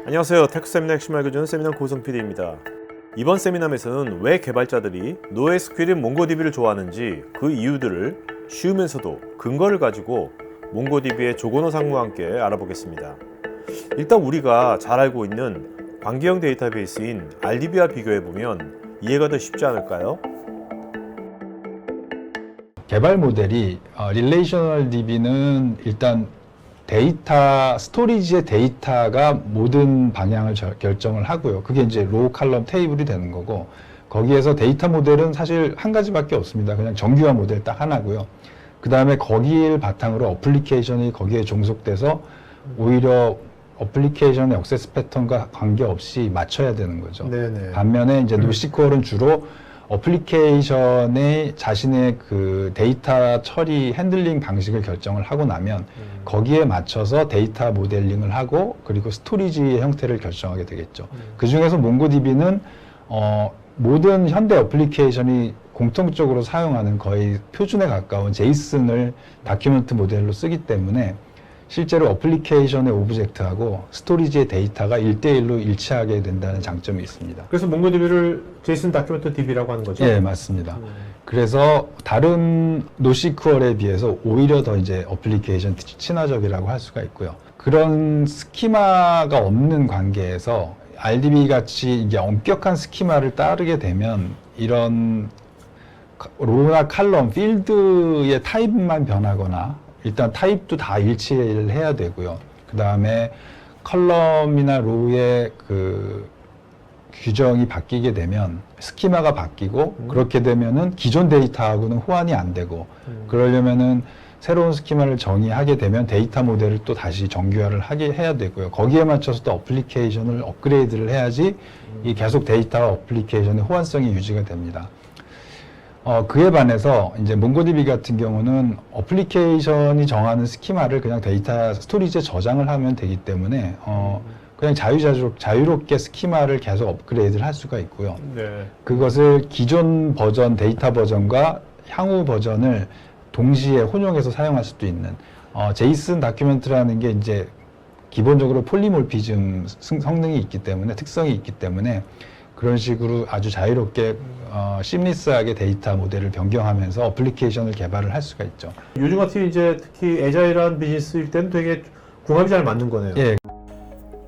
안녕하세요. 테크세미나 핵심을 알려주는 세미나 고성 PD입니다. 이번 세미나에서는 왜 개발자들이 NoSQL인 몽고DB를 좋아하는지 그 이유들을 쉬우면서도 근거를 가지고 몽고DB의 조건호 상무와 함께 알아보겠습니다. 일단 우리가 잘 알고 있는 관계형 데이터베이스인 RDB와 비교해보면 이해가 더 쉽지 않을까요? 개발 모델이 Relational DB는 일단 데이터, 스토리지의 데이터가 모든 방향을 결정을 하고요. 그게 이제 로우 칼럼 테이블이 되는 거고, 거기에서 데이터 모델은 사실 한 가지밖에 없습니다. 그냥 정규화 모델 딱 하나고요. 그 다음에 거기를 바탕으로 어플리케이션이 거기에 종속돼서 오히려 어플리케이션의 액세스 패턴과 관계없이 맞춰야 되는 거죠. 네네. 반면에 이제 노시퀄은 주로 어플리케이션의 자신의 그 데이터 처리 핸들링 방식을 결정을 하고 나면 거기에 맞춰서 데이터 모델링을 하고 그리고 스토리지의 형태를 결정하게 되겠죠. 그 중에서 몽고DB는 모든 현대 어플리케이션이 공통적으로 사용하는 거의 표준에 가까운 제이슨을 다큐멘트 모델로 쓰기 때문에 실제로 어플리케이션의 오브젝트하고 스토리지의 데이터가 1대1로 일치하게 된다는 장점이 있습니다. 그래서 몽고DB를 제이슨 다큐멘트 DB라고 하는 거죠? 예, 맞습니다. 그래서 다른 노시퀄에 비해서 오히려 더 이제 어플리케이션 친화적이라고 할 수가 있고요. 그런 스키마가 없는 관계에서 RDB 같이 이게 엄격한 스키마를 따르게 되면 이런 로우나 칼럼, 필드의 타입만 변하거나 일단 타입도 다 일치를 해야 되고요. 그 다음에 컬럼이나 로우의 그 규정이 바뀌게 되면 스키마가 바뀌고 그렇게 되면은 기존 데이터하고는 호환이 안 되고 그러려면은 새로운 스키마를 정의하게 되면 데이터 모델을 또 다시 정규화를 해야 되고요. 거기에 맞춰서 또 어플리케이션을 업그레이드를 해야지 이 계속 데이터와 어플리케이션의 호환성이 유지가 됩니다. 그에 반해서 이제 몽고DB 같은 경우는 어플리케이션이 정하는 스키마를 그냥 데이터 스토리지에 저장을 하면 되기 때문에 그냥 자유롭게 스키마를 계속 업그레이드를 할 수가 있고요. 네. 그것을 기존 버전, 데이터 버전과 향후 버전을 동시에 혼용해서 사용할 수도 있는 제이슨 다큐멘트라는 게 이제 기본적으로 폴리몰피즘 성능이 있기 때문에 특성이 있기 때문에 그런 식으로 아주 자유롭게 심리스하게 데이터 모델을 변경하면서 어플리케이션을 개발을 할 수가 있죠. 요즘 같은 이제 특히 애자일한 비즈니스일 때는 되게 궁합이 잘 맞는 거네요. 예.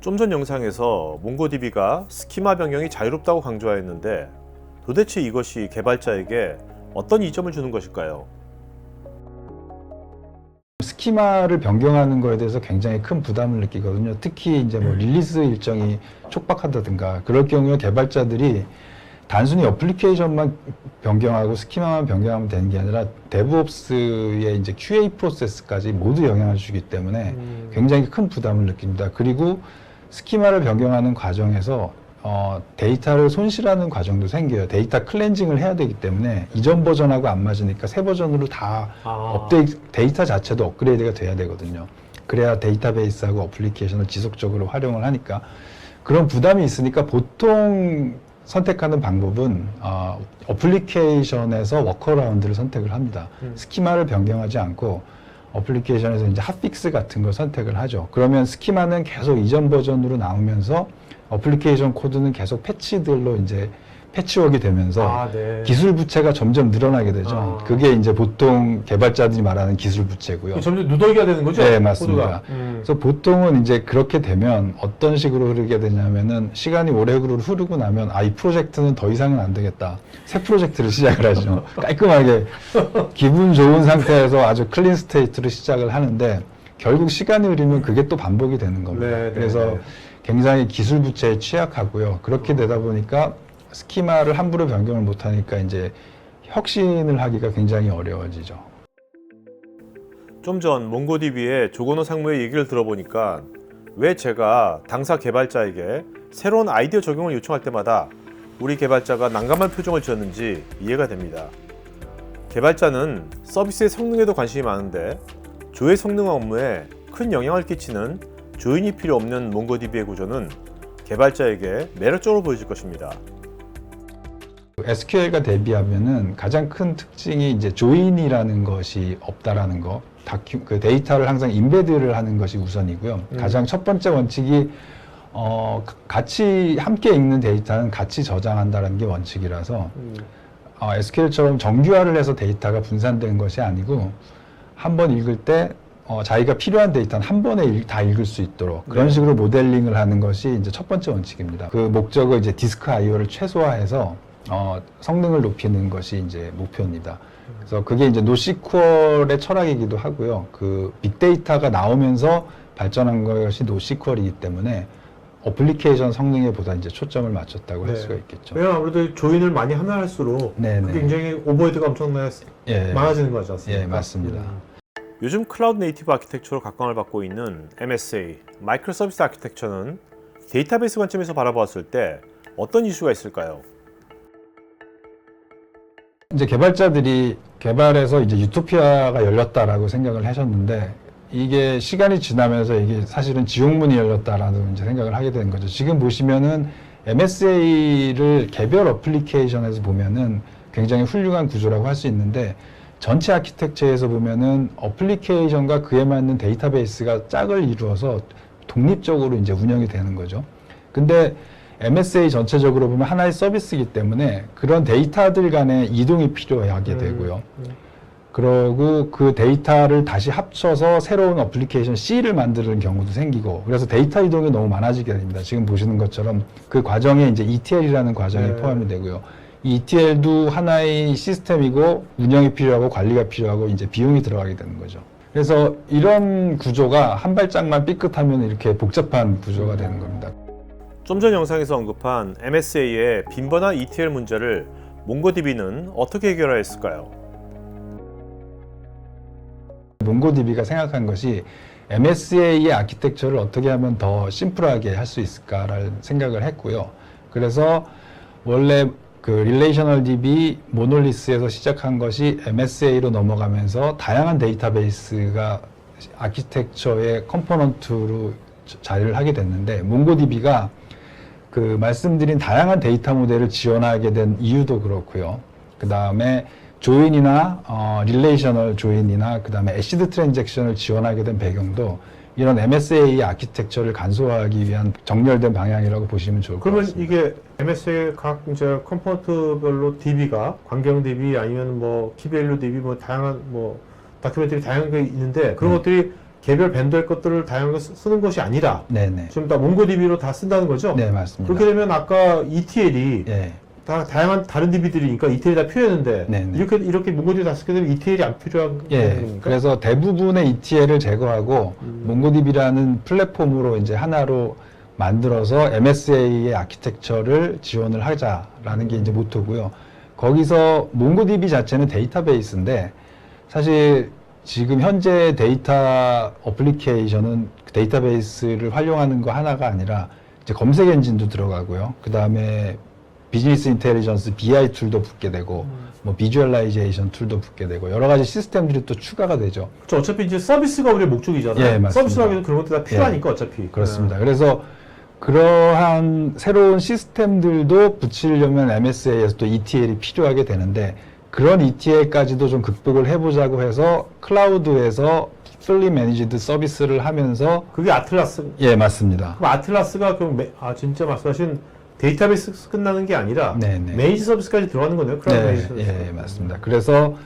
좀 전 영상에서 몽고DB가 스키마 변경이 자유롭다고 강조하였는데 도대체 이것이 개발자에게 어떤 이점을 주는 것일까요? 스키마를 변경하는 거에 대해서 굉장히 큰 부담을 느끼거든요. 특히 이제 뭐 릴리스 일정이 촉박하다든가 그럴 경우에 개발자들이 단순히 어플리케이션만 변경하고 스키마만 변경하면 되는 게 아니라 데브옵스의 이제 QA 프로세스까지 모두 영향을 주기 때문에 굉장히 큰 부담을 느낍니다. 그리고 스키마를 변경하는 과정에서 데이터를 손실하는 과정도 생겨요. 데이터 클렌징을 해야 되기 때문에 이전 버전하고 안 맞으니까 새 버전으로 다 데이터 자체도 업그레이드가 돼야 되거든요. 그래야 데이터베이스하고 어플리케이션을 지속적으로 활용을 하니까 그런 부담이 있으니까 보통 선택하는 방법은 어플리케이션에서 워커라운드를 선택을 합니다. 스키마를 변경하지 않고 어플리케이션에서 이제 핫픽스 같은 걸 선택을 하죠. 그러면 스키마는 계속 이전 버전으로 나오면서 어플리케이션 코드는 계속 패치들로 이제 패치워크이 되면서 네. 기술 부채가 점점 늘어나게 되죠. 그게 이제 보통 개발자들이 말하는 기술 부채고요. 점점 누더기가 되는 거죠? 네, 맞습니다. 코드가. 그래서 보통은 이제 그렇게 되면 어떤 식으로 흐르게 되냐면은 시간이 오래 흐르고 나면 이 프로젝트는 더 이상은 안 되겠다. 새 프로젝트를 시작을 하죠. 깔끔하게 기분 좋은 상태에서 아주 클린 스테이트로 시작을 하는데 결국 시간이 흐르면 그게 또 반복이 되는 겁니다. 네, 그래서 네. 굉장히 기술 부채에 취약하고요. 그렇게 되다 보니까 스키마를 함부로 변경을 못하니까 이제 혁신을 하기가 굉장히 어려워지죠. 좀 전 몽고DB의 조건호 상무의 얘기를 들어보니까 왜 제가 당사 개발자에게 새로운 아이디어 적용을 요청할 때마다 우리 개발자가 난감한 표정을 지었는지 이해가 됩니다. 개발자는 서비스의 성능에도 관심이 많은데 조회 성능 업무에 큰 영향을 끼치는 조인이 필요 없는 몽고DB의 구조는 개발자에게 매력적으로 보여질 것입니다. SQL과 대비하면은 가장 큰 특징이 이제 조인이라는 것이 없다라는 거. 그 데이터를 항상 인베드를 하는 것이 우선이고요. 가장 첫 번째 원칙이 같이 함께 읽는 데이터는 같이 저장한다는 게 원칙이라서 SQL처럼 정규화를 해서 데이터가 분산된 것이 아니고 한 번 읽을 때 자기가 필요한 데이터는 한 번에 다 읽을 수 있도록 그런 식으로 모델링을 하는 것이 이제 첫 번째 원칙입니다. 그 목적을 이제 디스크 I/O를 최소화해서 성능을 높이는 것이 이제 목표입니다. 그래서 그게 이제 노시퀄의 철학이기도 하고요. 그 빅데이터가 나오면서 발전한 것이 노시퀄이기 때문에 어플리케이션 성능에 보다 이제 초점을 맞췄다고 할 수가 있겠죠. 왜냐면 아무래도 조인을 많이 하면 할수록 그게 굉장히 오버헤드가 엄청나게 많아지는 거지 않습니까? 예, 맞습니다. 요즘 클라우드 네이티브 아키텍처로 각광을 받고 있는 MSA, 마이크로 서비스 아키텍처는 데이터베이스 관점에서 바라보았을 때 어떤 이슈가 있을까요? 이제 개발자들이 개발해서 이제 유토피아가 열렸다라고 생각을 하셨는데 이게 시간이 지나면서 이게 사실은 지옥문이 열렸다라는 이제 생각을 하게 되는 거죠. 지금 보시면은 MSA를 개별 어플리케이션에서 보면은 굉장히 훌륭한 구조라고 할 수 있는데 전체 아키텍처에서 보면은 어플리케이션과 그에 맞는 데이터베이스가 짝을 이루어서 독립적으로 이제 운영이 되는 거죠. 근데 MSA 전체적으로 보면 하나의 서비스이기 때문에 그런 데이터들 간의 이동이 필요하게 되고요. 그리고 그 데이터를 다시 합쳐서 새로운 어플리케이션 C를 만드는 경우도 생기고 그래서 데이터 이동이 너무 많아지게 됩니다. 지금 보시는 것처럼 그 과정에 이제 ETL이라는 과정이 포함이 되고요. 이 ETL도 하나의 시스템이고 운영이 필요하고 관리가 필요하고 이제 비용이 들어가게 되는 거죠. 그래서 이런 구조가 한 발짝만 삐끗하면 이렇게 복잡한 구조가 되는 겁니다. 좀 전 영상에서 언급한 MSA의 빈번한 ETL 문제를 몽고DB는 어떻게 해결하였을까요? 몽고DB가 생각한 것이 MSA의 아키텍처를 어떻게 하면 더 심플하게 할 수 있을까라는 생각을 했고요. 그래서 원래 그 릴레이셔널 DB 모놀리스에서 시작한 것이 MSA로 넘어가면서 다양한 데이터베이스가 아키텍처의 컴포넌트로 자리를 하게 됐는데 몽고DB가 그 말씀드린 다양한 데이터 모델을 지원하게 된 이유도 그렇고요. 그 다음에 조인이나 릴레이셔널 조인이나 그 다음에 애시드 트랜잭션을 지원하게 된 배경도 이런 MSA 아키텍처를 간소화하기 위한 정렬된 방향이라고 보시면 좋을 것 같습니다. 그러면 이게 MSA 각 이제 컴포넌트별로 DB가 광경 DB 아니면 뭐 키밸류 DB 뭐 다양한 뭐 다큐멘터리 다양한 게 있는데 그런 것들이 개별 벤더의 것들을 다양하게 쓰는 것이 아니라 네네. 지금 다 몽고DB로 다 쓴다는 거죠? 네, 맞습니다. 그렇게 되면 아까 ETL이 예. 다 다양한 다른 DB들이니까 ETL이 다 필요했는데 네네. 이렇게 몽고DB 다 쓰게 되면 ETL이 안 필요한 예. 겁니까? 그래서 대부분의 ETL을 제거하고 몽고DB라는 플랫폼으로 이제 하나로 만들어서 MSA의 아키텍처를 지원을 하자라는 게 이제 모토고요. 거기서 몽고DB 자체는 데이터베이스인데 사실 지금 현재 데이터 어플리케이션은 데이터베이스를 활용하는 거 하나가 아니라 이제 검색 엔진도 들어가고요. 그 다음에 비즈니스 인텔리전스 BI 툴도 붙게 되고 뭐 비주얼라이제이션 툴도 붙게 되고 여러 가지 시스템들이 또 추가가 되죠. 그렇죠. 어차피 이제 서비스가 우리의 목적이잖아요. 예, 맞습니다. 서비스 하기도 그런 것들 다 필요하니까 어차피. 그렇습니다. 그래서 그러한 새로운 시스템들도 붙이려면 MSA에서 또 ETL이 필요하게 되는데 그런 ETL까지도 좀 극복을 해보자고 해서 클라우드에서 fully managed 서비스를 하면서 그게 아틀라스. 예, 맞습니다. 그럼 아틀라스가 그럼 진짜 말씀하신 데이터베이스 끝나는 게 아니라 네네. 메이지 서비스까지 들어가는 거네요. 클라우드 네, 메이지 서비스. 예, 맞습니다. 그래서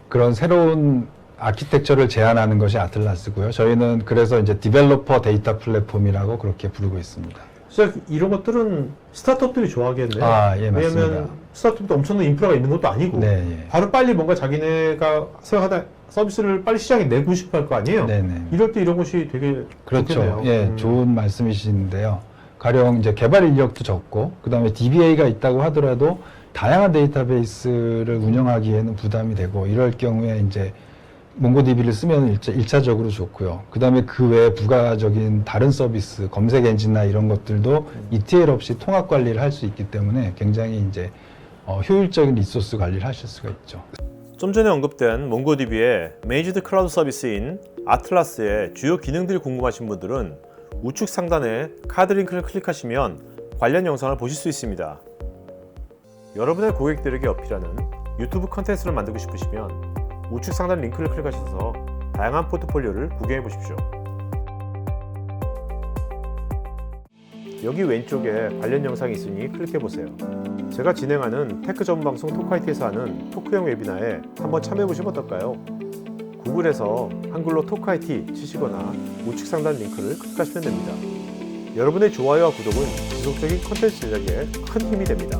그런 새로운 아키텍처를 제안하는 것이 아틀라스고요. 저희는 그래서 이제 디벨로퍼 데이터 플랫폼이라고 그렇게 부르고 있습니다. 진짜 이런 것들은 스타트업들이 좋아하겠네요. 아, 예, 맞습니다. 왜냐면 스타트업도 엄청난 인프라가 있는 것도 아니고 네, 예. 바로 빨리 뭔가 자기네가 생각하다 서비스를 빨리 시장에 내고 싶어 할 거 아니에요. 네네. 이럴 때 이런 것이 되게 그렇죠. 좋겠네요. 예, 좋은 말씀이신데요. 가령 이제 개발 인력도 적고, 그 다음에 DBA가 있다고 하더라도 다양한 데이터베이스를 운영하기에는 부담이 되고, 이럴 경우에 이제 몽고DB를 쓰면 일차적으로 좋고요. 그 다음에 그 외에 부가적인 다른 서비스, 검색 엔진이나 이런 것들도 ETL 없이 통합 관리를 할 수 있기 때문에 굉장히 이제 효율적인 리소스 관리를 하실 수가 있죠. 좀 전에 언급된 몽고DB의 메이지드 클라우드 서비스인 아틀라스의 주요 기능들이 궁금하신 분들은 우측 상단에 카드 링크를 클릭하시면 관련 영상을 보실 수 있습니다. 여러분의 고객들에게 어필하는 유튜브 컨텐츠를 만들고 싶으시면 우측 상단 링크를 클릭하셔서 다양한 포트폴리오를 구경해 보십시오. 여기 왼쪽에 관련 영상이 있으니 클릭해보세요. 제가 진행하는 테크 전문 방송 토크IT에서 하는 토크형 웨비나에 한번 참여해보시면 어떨까요? 구글에서 한글로 토크IT 치시거나 우측 상단 링크를 클릭하시면 됩니다. 여러분의 좋아요와 구독은 지속적인 컨텐츠 제작에 큰 힘이 됩니다.